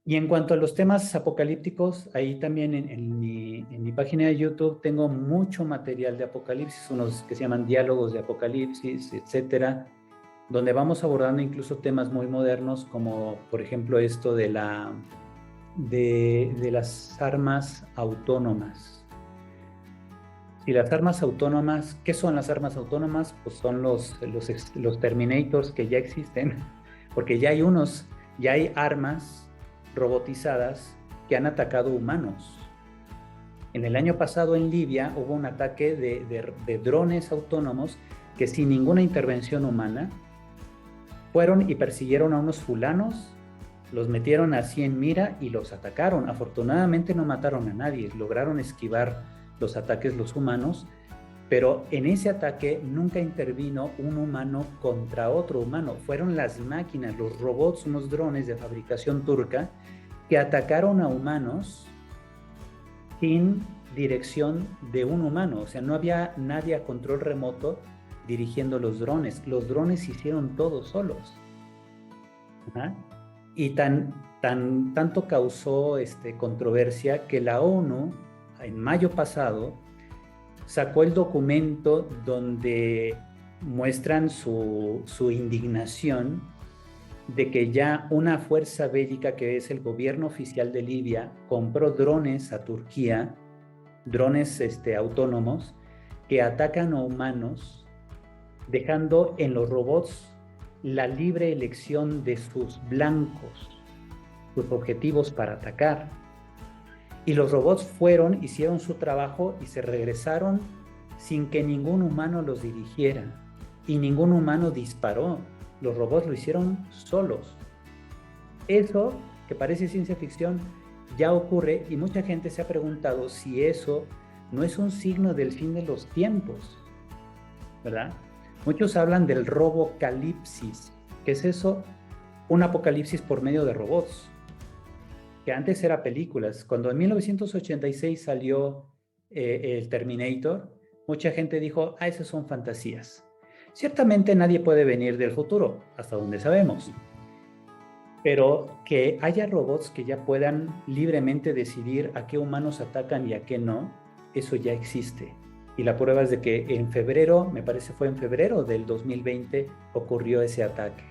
Y en cuanto a los temas apocalípticos, ahí también en mi página de YouTube tengo mucho material de apocalipsis, unos que se llaman diálogos de apocalipsis, etcétera, donde vamos abordando incluso temas muy modernos, como por ejemplo esto de las armas autónomas. Y las armas autónomas, ¿qué son las armas autónomas? Pues son los Terminators que ya existen, porque ya hay armas robotizadas que han atacado humanos. En el año pasado en Libia hubo un ataque de drones autónomos que sin ninguna intervención humana fueron y persiguieron a unos fulanos, los metieron así en mira y los atacaron. Afortunadamente no mataron a nadie, lograron esquivar los ataques los humanos, pero en ese ataque nunca intervino un humano contra otro humano. Fueron las máquinas, los robots, unos drones de fabricación turca que atacaron a humanos sin dirección de un humano. O sea, no había nadie a control remoto dirigiendo los drones. Los drones se hicieron todos solos. ¿Ah? Y tanto causó controversia que la ONU, en mayo pasado, sacó el documento donde muestran su indignación de que ya una fuerza bélica, que es el gobierno oficial de Libia, compró drones a Turquía, drones autónomos, que atacan a humanos, dejando en los robots la libre elección de sus blancos, sus objetivos para atacar. Y los robots fueron, hicieron su trabajo y se regresaron sin que ningún humano los dirigiera. Y ningún humano disparó. Los robots lo hicieron solos. Eso, que parece ciencia ficción, ya ocurre y mucha gente se ha preguntado si eso no es un signo del fin de los tiempos, ¿verdad? Muchos hablan del robocalipsis. ¿Qué es eso? Un apocalipsis por medio de robots, que antes era películas. Cuando en 1986 salió el Terminator, mucha gente dijo, esas son fantasías. Ciertamente nadie puede venir del futuro, hasta donde sabemos, pero que haya robots que ya puedan libremente decidir a qué humanos atacan y a qué no, eso ya existe. Y la prueba es de que en febrero, me parece fue en febrero del 2020, ocurrió ese ataque.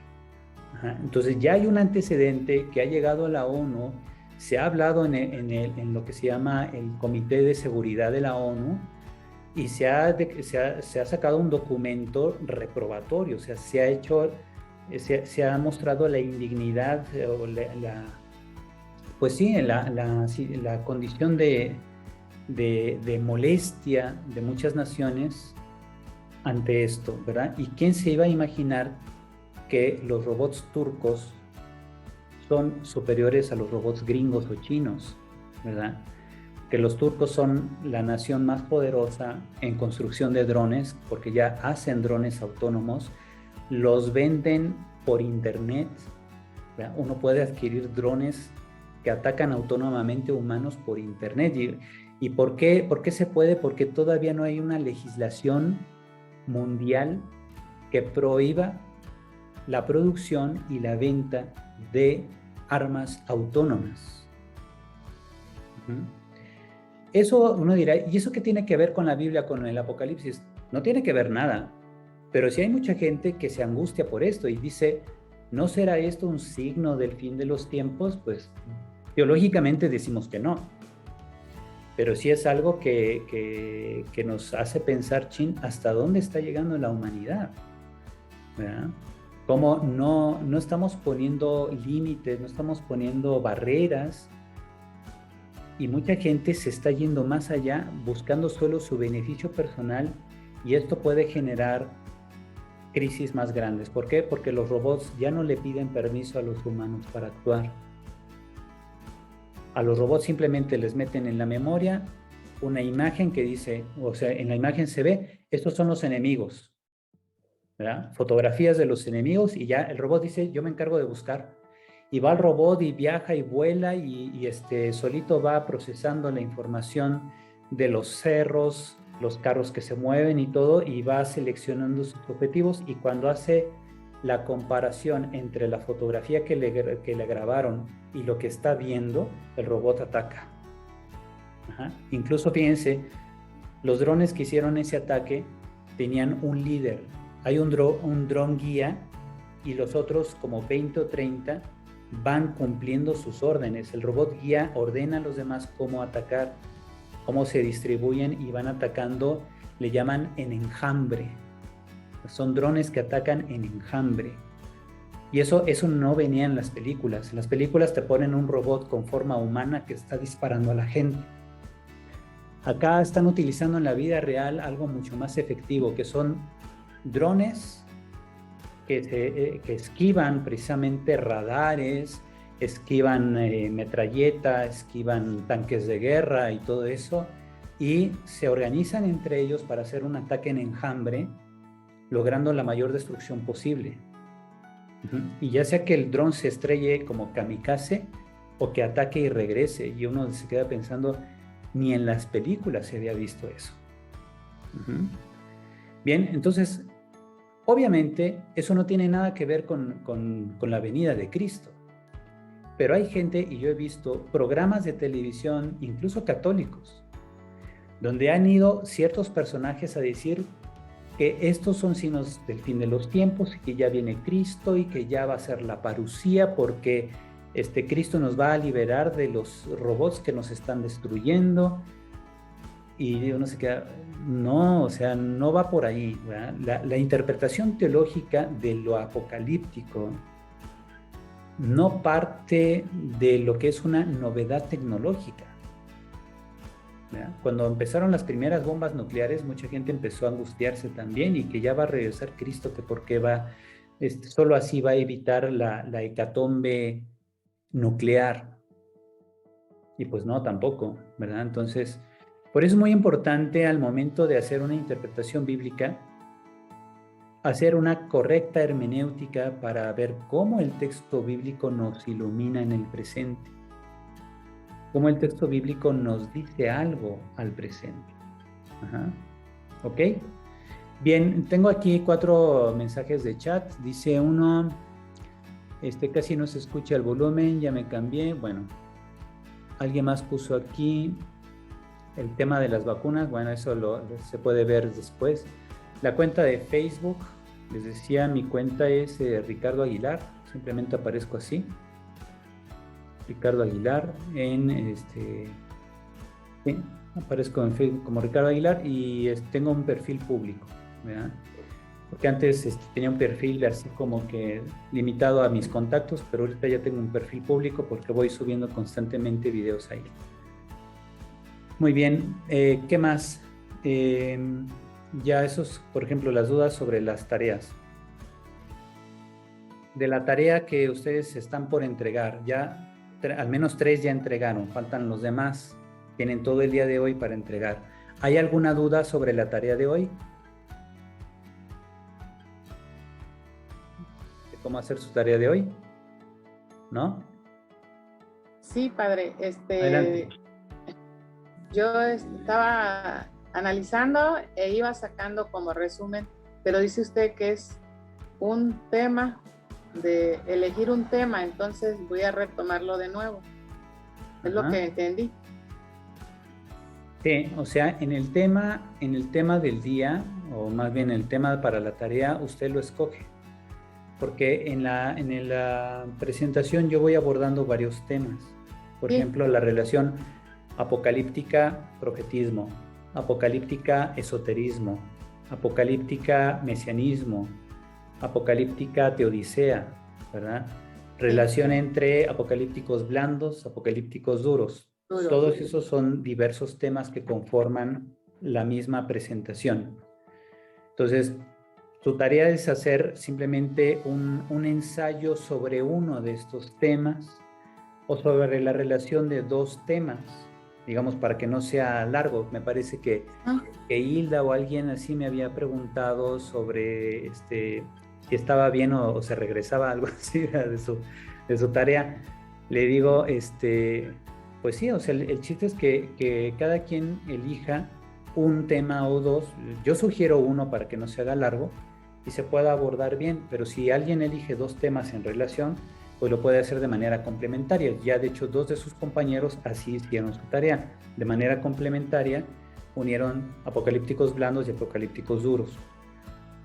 Ajá. Entonces ya hay un antecedente que ha llegado a la ONU, se ha hablado en lo que se llama el Comité de Seguridad de la ONU y se ha sacado un documento reprobatorio, o sea, se ha mostrado la indignidad o pues sí, la condición de molestia de muchas naciones ante esto, ¿verdad? ¿Y quién se iba a imaginar que los robots turcos son superiores a los robots gringos o chinos, ¿verdad? Que los turcos son la nación más poderosa en construcción de drones, porque ya hacen drones autónomos, los venden por internet, ¿verdad? Uno puede adquirir drones que atacan autónomamente humanos por internet. ¿Y por qué se puede? Porque todavía no hay una legislación mundial que prohíba la producción y la venta de armas autónomas. Eso uno dirá, ¿y eso qué tiene que ver con la Biblia, con el Apocalipsis? No tiene que ver nada, pero sí hay mucha gente que se angustia por esto y dice, ¿no será esto un signo del fin de los tiempos? Pues teológicamente decimos que no, pero sí es algo que nos hace pensar, chin, ¿hasta dónde está llegando la humanidad? ¿Verdad? Cómo no estamos poniendo límites, no estamos poniendo barreras y mucha gente se está yendo más allá buscando solo su beneficio personal y esto puede generar crisis más grandes. ¿Por qué? Porque los robots ya no le piden permiso a los humanos para actuar. A los robots simplemente les meten en la memoria una imagen que dice, o sea, en la imagen se ve, estos son los enemigos, ¿verdad? Fotografías de los enemigos y ya el robot dice, yo me encargo de buscar. Y va el robot y viaja y vuela y solito va procesando la información de los cerros, los carros que se mueven y todo, y va seleccionando sus objetivos y cuando hace la comparación entre la fotografía que le grabaron y lo que está viendo, el robot ataca. Ajá. Incluso fíjense, los drones que hicieron ese ataque tenían un líder. Hay un dron guía y los otros, como 20 o 30, van cumpliendo sus órdenes. El robot guía ordena a los demás cómo atacar, cómo se distribuyen y van atacando, le llaman en enjambre. Son drones que atacan en enjambre. Y eso no venía en las películas. En las películas te ponen un robot con forma humana que está disparando a la gente. Acá están utilizando en la vida real algo mucho más efectivo, que son drones que esquivan precisamente radares, esquivan metralletas, esquivan tanques de guerra y todo eso, y se organizan entre ellos para hacer un ataque en enjambre, logrando la mayor destrucción posible. Y ya sea que el dron se estrelle como kamikaze o que ataque y regrese, y uno se queda pensando, ni en las películas se había visto eso. Bien, entonces, obviamente, eso no tiene nada que ver con la venida de Cristo. Pero hay gente, y yo he visto programas de televisión, incluso católicos, donde han ido ciertos personajes a decir que estos son signos del fin de los tiempos y que ya viene Cristo y que ya va a ser la parusía porque Cristo nos va a liberar de los robots que nos están destruyendo. Y uno se queda, no, o sea, no va por ahí, ¿verdad? La interpretación teológica de lo apocalíptico no parte de lo que es una novedad tecnológica, ¿verdad? Cuando empezaron las primeras bombas nucleares, mucha gente empezó a angustiarse también y que ya va a regresar Cristo, que por qué va, solo así va a evitar la hecatombe nuclear. Y pues no, tampoco, ¿verdad? Entonces, por eso es muy importante al momento de hacer una interpretación bíblica, hacer una correcta hermenéutica para ver cómo el texto bíblico nos ilumina en el presente, cómo el texto bíblico nos dice algo al presente. Ajá. ¿Ok? Bien, tengo aquí 4 mensajes de chat. Dice uno, casi no se escucha el volumen, ya me cambié. Bueno, alguien más puso aquí el tema de las vacunas. Bueno, eso se puede ver después. La cuenta de Facebook, les decía, mi cuenta es Ricardo Aguilar, simplemente aparezco así. Ricardo Aguilar sí, aparezco en Facebook como Ricardo Aguilar y tengo un perfil público, ¿verdad? Porque antes tenía un perfil así como que limitado a mis contactos, pero ahorita ya tengo un perfil público porque voy subiendo constantemente videos ahí. Muy bien, ¿qué más? Ya esos, por ejemplo, las dudas sobre las tareas. De la tarea que ustedes están por entregar, ya al menos 3 ya entregaron, faltan los demás, tienen todo el día de hoy para entregar. ¿Hay alguna duda sobre la tarea de hoy? ¿De cómo hacer su tarea de hoy? ¿No? Sí, padre. Adelante. Yo estaba analizando e iba sacando como resumen, pero dice usted que es un tema, de elegir un tema, entonces voy a retomarlo de nuevo. Es lo que entendí. Sí, o sea, en el tema del día, o más bien el tema para la tarea, usted lo escoge. Porque en la presentación yo voy abordando varios temas. Por ejemplo, la relación apocalíptica, profetismo, apocalíptica, esoterismo, apocalíptica, mesianismo, apocalíptica, teodicea, ¿verdad? Relación entre apocalípticos blandos, apocalípticos duros. Todos esos son diversos temas que conforman la misma presentación. Entonces, tu tarea es hacer simplemente un ensayo sobre uno de estos temas o sobre la relación de 2 temas, digamos, para que no sea largo. Me parece que Hilda o alguien así me había preguntado sobre si estaba bien o se regresaba algo así de su tarea. Le digo, pues sí, o sea, el chiste es que cada quien elija un tema o 2. Yo sugiero uno para que no se haga largo y se pueda abordar bien, pero si alguien elige dos temas en relación, pues lo puede hacer de manera complementaria. Ya de hecho 2 de sus compañeros así hicieron su tarea. De manera complementaria unieron apocalípticos blandos y apocalípticos duros.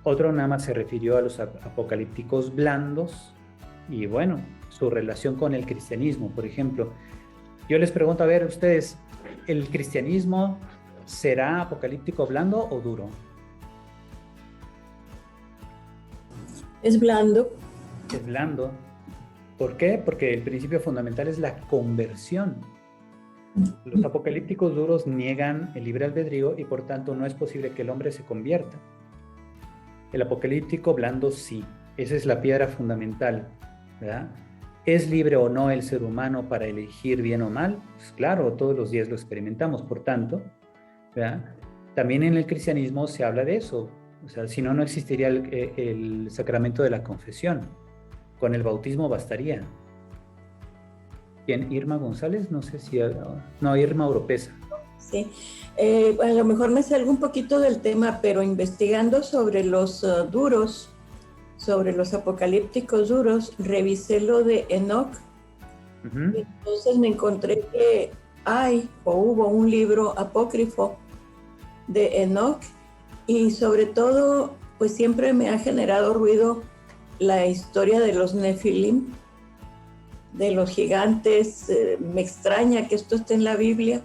Otro nada más se refirió a los apocalípticos blandos y bueno, su relación con el cristianismo, por ejemplo. Yo les pregunto, a ver, ustedes, ¿el cristianismo será apocalíptico blando o duro? Es blando. Es blando. ¿Por qué? Porque el principio fundamental es la conversión. Los apocalípticos duros niegan el libre albedrío y por tanto no es posible que el hombre se convierta. El apocalíptico blando sí, esa es la piedra fundamental, ¿verdad? ¿Es libre o no el ser humano para elegir bien o mal? Pues claro, todos los días lo experimentamos, por tanto, ¿verdad? También en el cristianismo se habla de eso, o sea, si no, no existiría el sacramento de la confesión, con el bautismo bastaría. ¿Quién? ¿Irma González? No sé si... No, Irma Oropesa. Sí, a lo mejor me salgo un poquito del tema, pero investigando sobre los duros, sobre los apocalípticos duros, revisé lo de Enoch. Y entonces me encontré que hay o hubo un libro apócrifo de Enoch y sobre todo, pues siempre me ha generado ruido la historia de los Nefilim, de los gigantes. Me extraña que esto esté en la Biblia.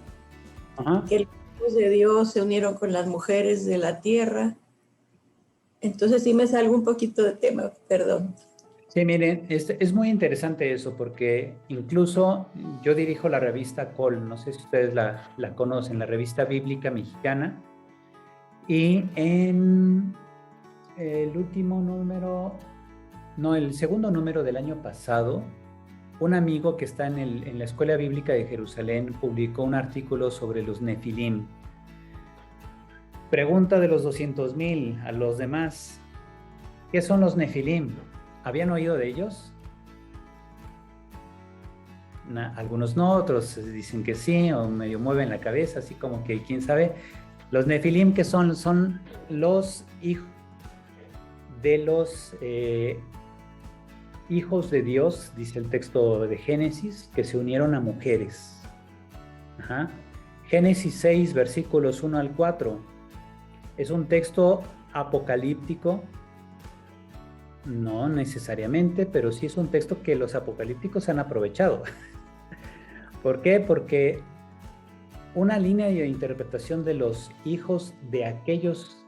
Ajá. Que los hijos de Dios se unieron con las mujeres de la tierra. Entonces sí me salgo un poquito de tema, perdón. Sí, miren, es muy interesante eso porque incluso yo dirijo la revista Col, no sé si ustedes la conocen, la revista bíblica mexicana, y en el último número, no, el segundo número del año pasado, un amigo que está en la Escuela Bíblica de Jerusalén publicó un artículo sobre los Nefilim. Pregunta de los 200,000 a los demás, ¿qué son los Nefilim? ¿Habían oído de ellos? Algunos no, otros dicen que sí, o medio mueven la cabeza, así como que quién sabe. Los Nefilim, ¿qué son? Son los hijos de los hijos de Dios, dice el texto de Génesis, que se unieron a mujeres. Ajá. Génesis 6, versículos 1 al 4. Es un texto apocalíptico. No necesariamente, pero sí es un texto que los apocalípticos han aprovechado. ¿Por qué? Porque una línea de interpretación de los hijos de aquellos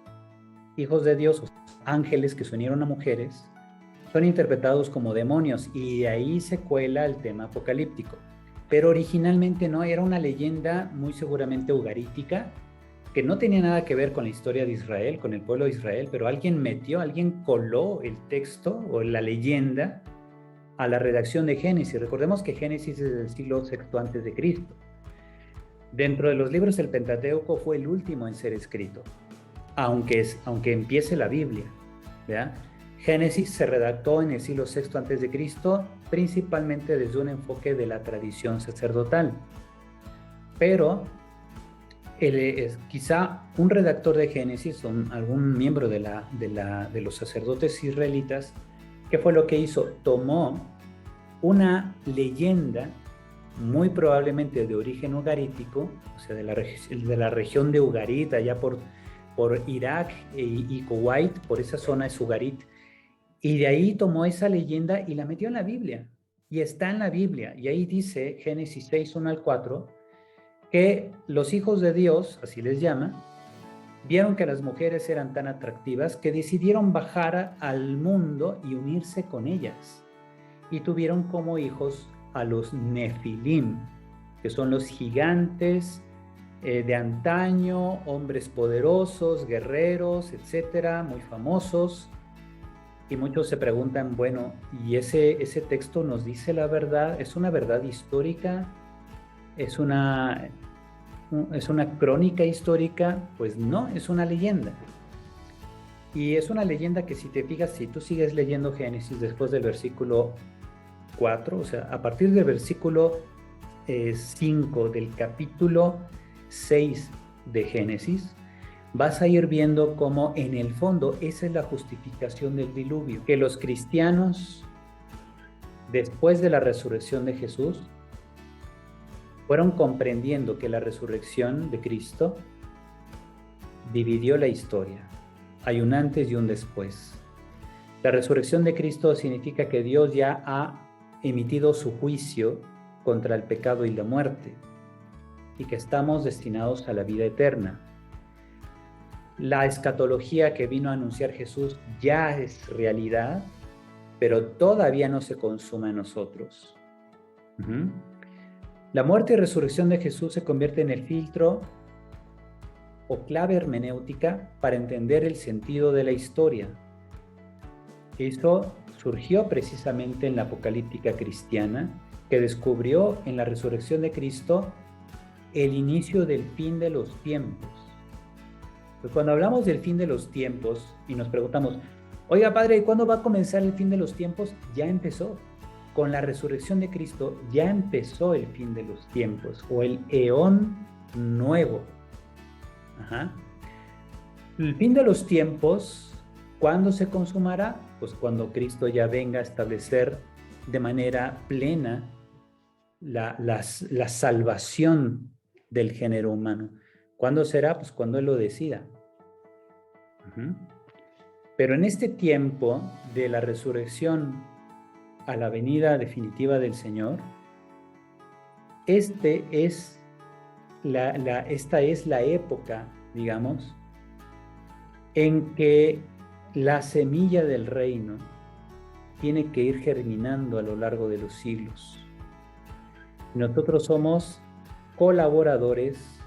hijos de Dios, ángeles que se unieron a mujeres, son interpretados como demonios y de ahí se cuela el tema apocalíptico. Pero originalmente no, era una leyenda muy seguramente ugarítica, que no tenía nada que ver con la historia de Israel, con el pueblo de Israel, pero alguien coló el texto o la leyenda a la redacción de Génesis. Recordemos que Génesis es del siglo VI antes de Cristo. Dentro de los libros del Pentateuco fue el último en ser escrito, aunque empiece la Biblia, ¿verdad? Génesis se redactó en el siglo VI antes de Cristo, principalmente desde un enfoque de la tradición sacerdotal. Pero quizá un redactor de Génesis o algún miembro de los sacerdotes israelitas, ¿qué fue lo que hizo? Tomó una leyenda muy probablemente de origen ugarítico, o sea, de la región de Ugarit, allá por Irak y Kuwait, por esa zona es Ugarit, y de ahí tomó esa leyenda y la metió en la Biblia, y está en la Biblia, y ahí dice Génesis 6, 1 al 4, que los hijos de Dios, así les llama, vieron que las mujeres eran tan atractivas que decidieron bajar al mundo y unirse con ellas. Y tuvieron como hijos a los Nefilim, que son los gigantes de antaño, hombres poderosos, guerreros, etcétera, muy famosos. Y muchos se preguntan, bueno, ¿y ese texto nos dice la verdad? ¿Es una verdad histórica? ¿Es una crónica histórica? Pues no, es una leyenda. Y es una leyenda que si te fijas, si tú sigues leyendo Génesis después del versículo 4, o sea, a partir del versículo 5 del capítulo 6 de Génesis, vas a ir viendo cómo en el fondo esa es la justificación del diluvio, que los cristianos, después de la resurrección de Jesús, fueron comprendiendo que la resurrección de Cristo dividió la historia. Hay un antes y un después. La resurrección de Cristo significa que Dios ya ha emitido su juicio contra el pecado y la muerte, y que estamos destinados a la vida eterna. La escatología que vino a anunciar Jesús ya es realidad, pero todavía no se consuma en nosotros. La muerte y resurrección de Jesús se convierte en el filtro o clave hermenéutica para entender el sentido de la historia. Esto surgió precisamente en la apocalíptica cristiana, que descubrió en la resurrección de Cristo el inicio del fin de los tiempos. Pues cuando hablamos del fin de los tiempos y nos preguntamos, oiga padre, ¿cuándo va a comenzar el fin de los tiempos? Ya empezó. Con la resurrección de Cristo ya empezó el fin de los tiempos, o el eón nuevo. El fin de los tiempos, ¿cuándo se consumará? Pues cuando Cristo ya venga a establecer de manera plena la salvación del género humano. ¿Cuándo será? Pues cuando Él lo decida. Pero en este tiempo de la resurrección a la venida definitiva del Señor, esta es la época, digamos, en que la semilla del reino tiene que ir germinando a lo largo de los siglos. Nosotros somos colaboradores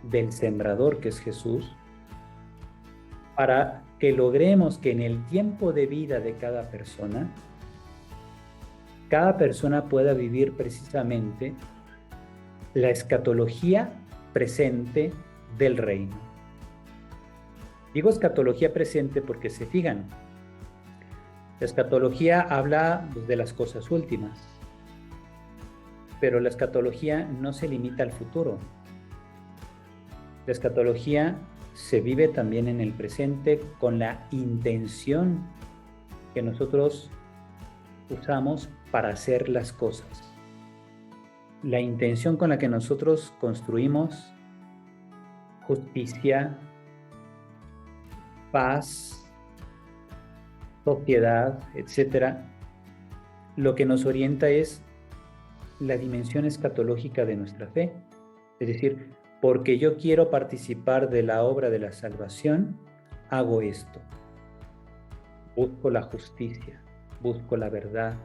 del sembrador, que es Jesús, para que logremos que en el tiempo de vida de cada persona pueda vivir precisamente la escatología presente del reino. Digo escatología presente porque se fijan, la escatología habla de las cosas últimas, pero la escatología no se limita al futuro. La escatología se vive también en el presente con la intención que nosotros usamos para hacer las cosas. La intención con la que nosotros construimos justicia, paz, sociedad, etcétera, lo que nos orienta es la dimensión escatológica de nuestra fe. Es decir, porque yo quiero participar de la obra de la salvación, hago esto. Busco la justicia, busco la verdad,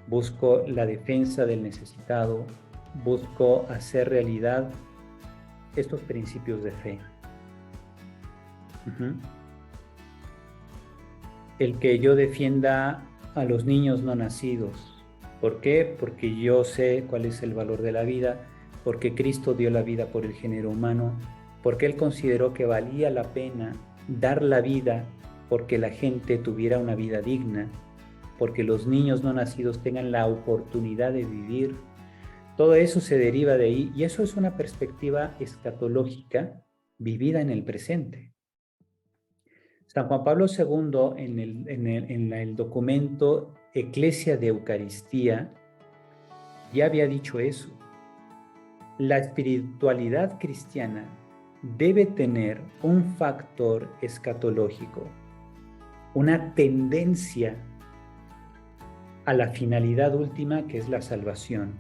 busco la defensa del necesitado, busco hacer realidad estos principios de fe. El que yo defienda a los niños no nacidos. ¿Por qué? Porque yo sé cuál es el valor de la vida, porque Cristo dio la vida por el género humano, porque Él consideró que valía la pena dar la vida porque la gente tuviera una vida digna, porque los niños no nacidos tengan la oportunidad de vivir. Todo eso se deriva de ahí, y eso es una perspectiva escatológica vivida en el presente. San Juan Pablo II, en el documento Eclesia de Eucaristía, ya había dicho eso. La espiritualidad cristiana debe tener un factor escatológico, una tendencia a la finalidad última, que es la salvación.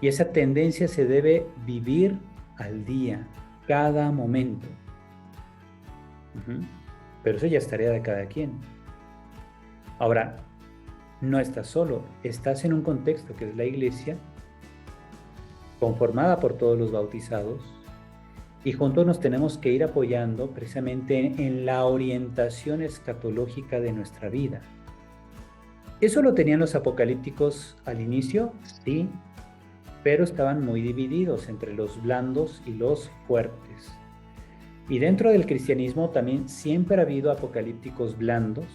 Y esa tendencia se debe vivir al día, cada momento. Pero eso ya es tarea de cada quien. Ahora, no estás solo, estás en un contexto que es la iglesia, conformada por todos los bautizados, y juntos nos tenemos que ir apoyando precisamente en la orientación escatológica de nuestra vida. ¿Eso lo tenían los apocalípticos al inicio? Sí, pero estaban muy divididos entre los blandos y los fuertes. Y dentro del cristianismo también siempre ha habido apocalípticos blandos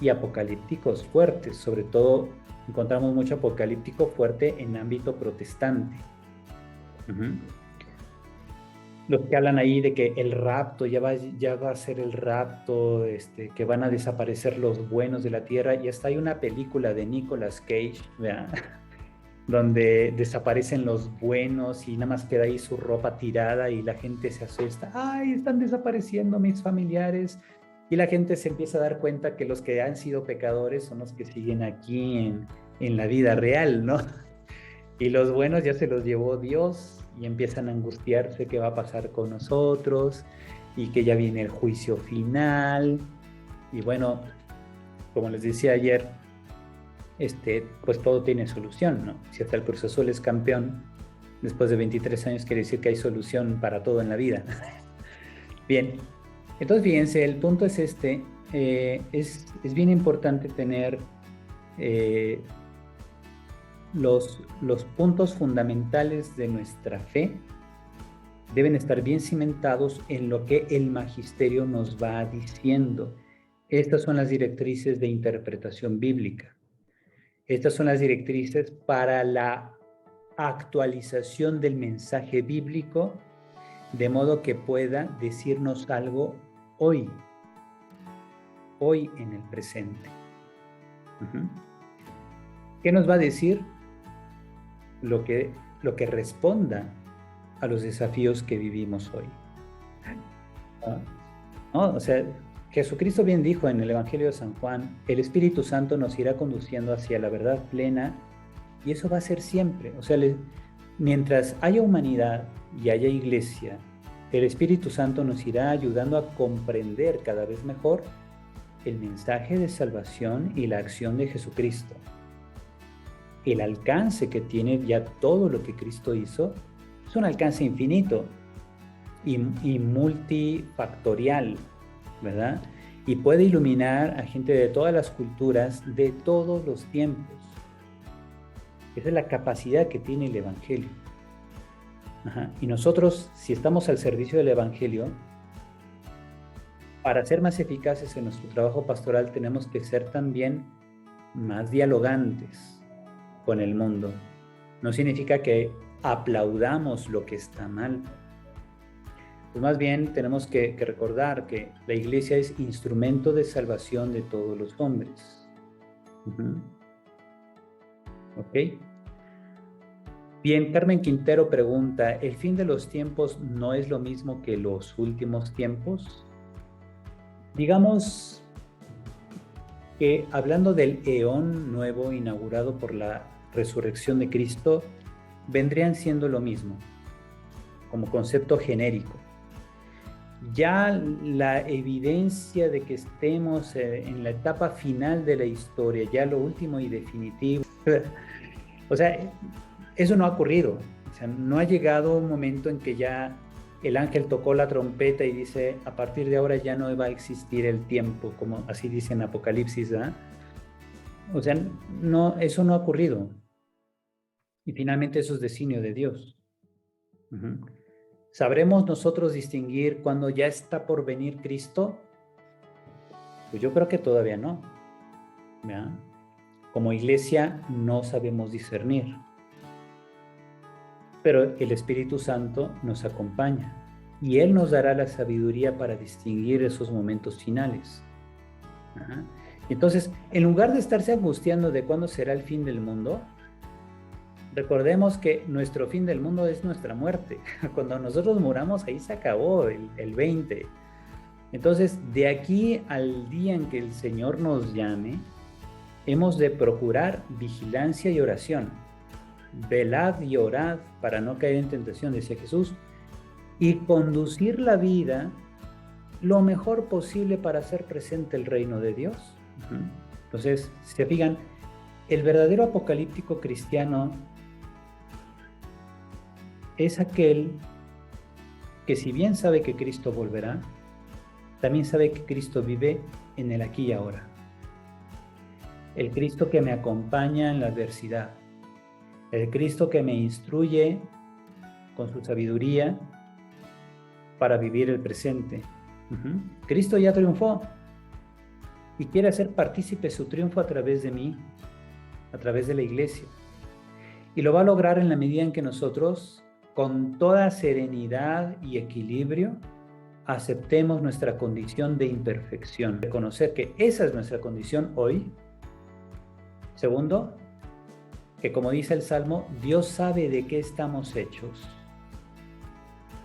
y apocalípticos fuertes. Sobre todo encontramos mucho apocalíptico fuerte en ámbito protestante. los que hablan ahí de que el rapto, ya va a ser el rapto, que van a desaparecer los buenos de la tierra, y hasta hay una película de Nicolas Cage, ¿verdad? Donde desaparecen los buenos y nada más queda ahí su ropa tirada y la gente se asusta, ¡ay, están desapareciendo mis familiares! Y la gente se empieza a dar cuenta que los que han sido pecadores son los que siguen aquí en la vida real, ¿no? Y los buenos ya se los llevó Dios y empiezan a angustiarse qué va a pasar con nosotros y que ya viene el juicio final. Y bueno, como les decía ayer, pues todo tiene solución, ¿no? Si hasta el Cruz Azul es campeón, después de 23 años quiere decir que hay solución para todo en la vida. Bien, entonces fíjense, el punto es es bien importante tener los puntos fundamentales de nuestra fe deben estar bien cimentados en lo que el magisterio nos va diciendo. Estas son las directrices de interpretación bíblica. Estas son las directrices para la actualización del mensaje bíblico, de modo que pueda decirnos algo hoy en el presente. ¿Qué nos va a decir? Lo que responda a los desafíos que vivimos hoy. ¿No? O sea, Jesucristo bien dijo en el Evangelio de San Juan, el Espíritu Santo nos irá conduciendo hacia la verdad plena, y eso va a ser siempre. O sea, mientras haya humanidad y haya iglesia, el Espíritu Santo nos irá ayudando a comprender cada vez mejor el mensaje de salvación y la acción de Jesucristo. El alcance que tiene ya todo lo que Cristo hizo es un alcance infinito y multifactorial, ¿verdad? Y puede iluminar a gente de todas las culturas, de todos los tiempos. Esa es la capacidad que tiene el Evangelio. Y nosotros, si estamos al servicio del Evangelio, para ser más eficaces en nuestro trabajo pastoral, tenemos que ser también más dialogantes con el mundo. No significa que aplaudamos lo que está mal. Pues más bien tenemos que recordar que la iglesia es instrumento de salvación de todos los hombres. ¿Ok? Bien, Carmen Quintero pregunta, ¿el fin de los tiempos no es lo mismo que los últimos tiempos? Digamos que hablando del eón nuevo inaugurado por la resurrección de Cristo, vendrían siendo lo mismo, como concepto genérico. Ya la evidencia de que estemos en la etapa final de la historia, ya lo último y definitivo, o sea, eso no ha ocurrido. O sea, no ha llegado un momento en que ya el ángel tocó la trompeta y dice, a partir de ahora ya no va a existir el tiempo, como así dice en Apocalipsis, ¿verdad? O sea, no, eso no ha ocurrido. Y finalmente eso es designio de Dios. ¿Sabremos nosotros distinguir cuando ya está por venir Cristo? Pues yo creo que todavía no. ¿Verdad? Como iglesia no sabemos discernir. Pero el Espíritu Santo nos acompaña y Él nos dará la sabiduría para distinguir esos momentos finales. Entonces, en lugar de estarse angustiando de cuándo será el fin del mundo, recordemos que nuestro fin del mundo es nuestra muerte. Cuando nosotros muramos, ahí se acabó el 20. Entonces, de aquí al día en que el Señor nos llame, hemos de procurar vigilancia y oración. Velad y orad para no caer en tentación, decía Jesús, y conducir la vida lo mejor posible para hacer presente el reino de Dios. Entonces, si se fijan, el verdadero apocalíptico cristiano es aquel que, si bien sabe que Cristo volverá, también sabe que Cristo vive en el aquí y ahora. El Cristo que me acompaña en la adversidad, el Cristo que me instruye con su sabiduría para vivir el presente. Cristo ya triunfó y quiere hacer partícipe su triunfo a través de mí, a través de la iglesia. Y lo va a lograr en la medida en que nosotros con toda serenidad y equilibrio, aceptemos nuestra condición de imperfección. Reconocer que esa es nuestra condición hoy. Segundo, que como dice el Salmo, Dios sabe de qué estamos hechos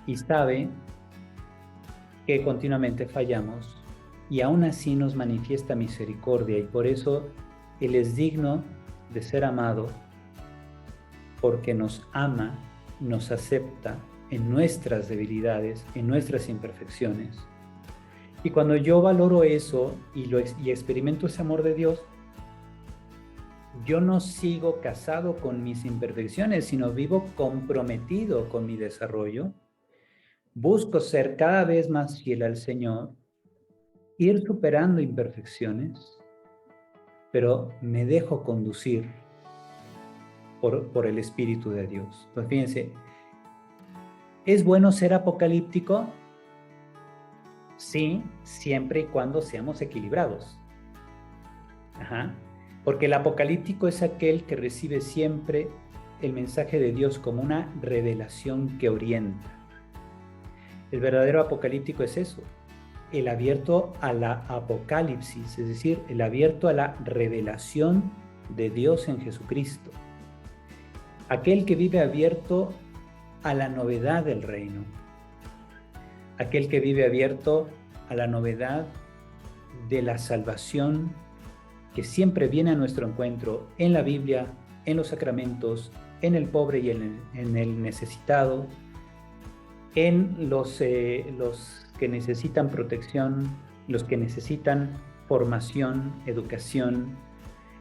y sabe que continuamente fallamos y aún así nos manifiesta misericordia, y por eso Él es digno de ser amado, porque nos ama, nos acepta en nuestras debilidades, en nuestras imperfecciones. Y cuando yo valoro eso y experimento ese amor de Dios, yo no sigo casado con mis imperfecciones, sino vivo comprometido con mi desarrollo. Busco ser cada vez más fiel al Señor, ir superando imperfecciones, pero me dejo conducir por el Espíritu de Dios. Pues fíjense, ¿es bueno ser apocalíptico? Sí, siempre y cuando seamos equilibrados. Porque el apocalíptico es aquel que recibe siempre el mensaje de Dios como una revelación que orienta. El verdadero apocalíptico es eso, el abierto a la apocalipsis, es decir, el abierto a la revelación de Dios en Jesucristo. Aquel que vive abierto a la novedad del reino. Aquel que vive abierto a la novedad de la salvación que siempre viene a nuestro encuentro en la Biblia, en los sacramentos, en el pobre y en el necesitado, en los que necesitan protección, los que necesitan formación, educación.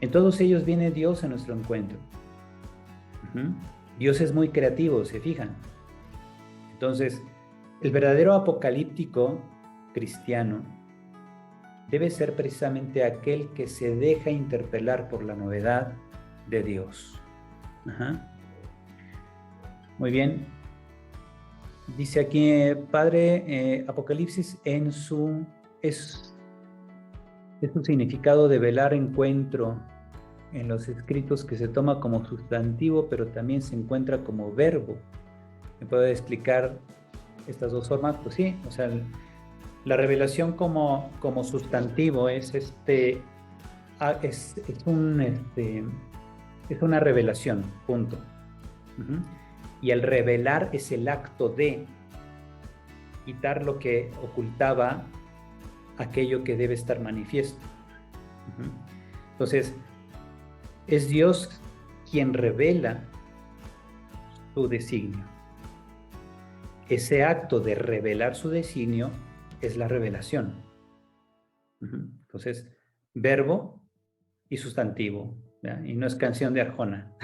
En todos ellos viene Dios a nuestro encuentro. Dios es muy creativo, ¿se fijan? Entonces, el verdadero apocalíptico cristiano debe ser precisamente aquel que se deja interpelar por la novedad de Dios. Muy bien. Dice aquí, Padre, Apocalipsis es su significado de velar encuentro en los escritos, que se toma como sustantivo, pero también se encuentra como verbo. ¿Me puede explicar estas dos formas? Pues sí, o sea, la revelación como sustantivo es una revelación, punto. Y el revelar es el acto de quitar lo que ocultaba aquello que debe estar manifiesto. Entonces, es Dios quien revela su designio. Ese acto de revelar su designio es la revelación. Entonces, verbo y sustantivo, ¿ya? Y no es canción de Arjona.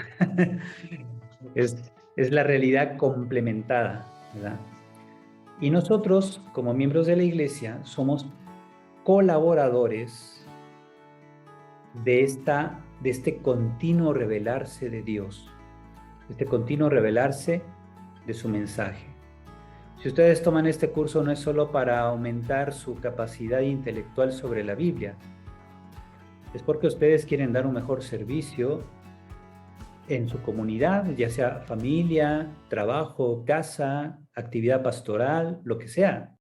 es la realidad complementada, ¿verdad? Y nosotros, como miembros de la Iglesia, somos colaboradores de este continuo revelarse de Dios, de este continuo revelarse de su mensaje. Si ustedes toman este curso, no es solo para aumentar su capacidad intelectual sobre la Biblia, es porque ustedes quieren dar un mejor servicio en su comunidad, ya sea familia, trabajo, casa, actividad pastoral, lo que sea.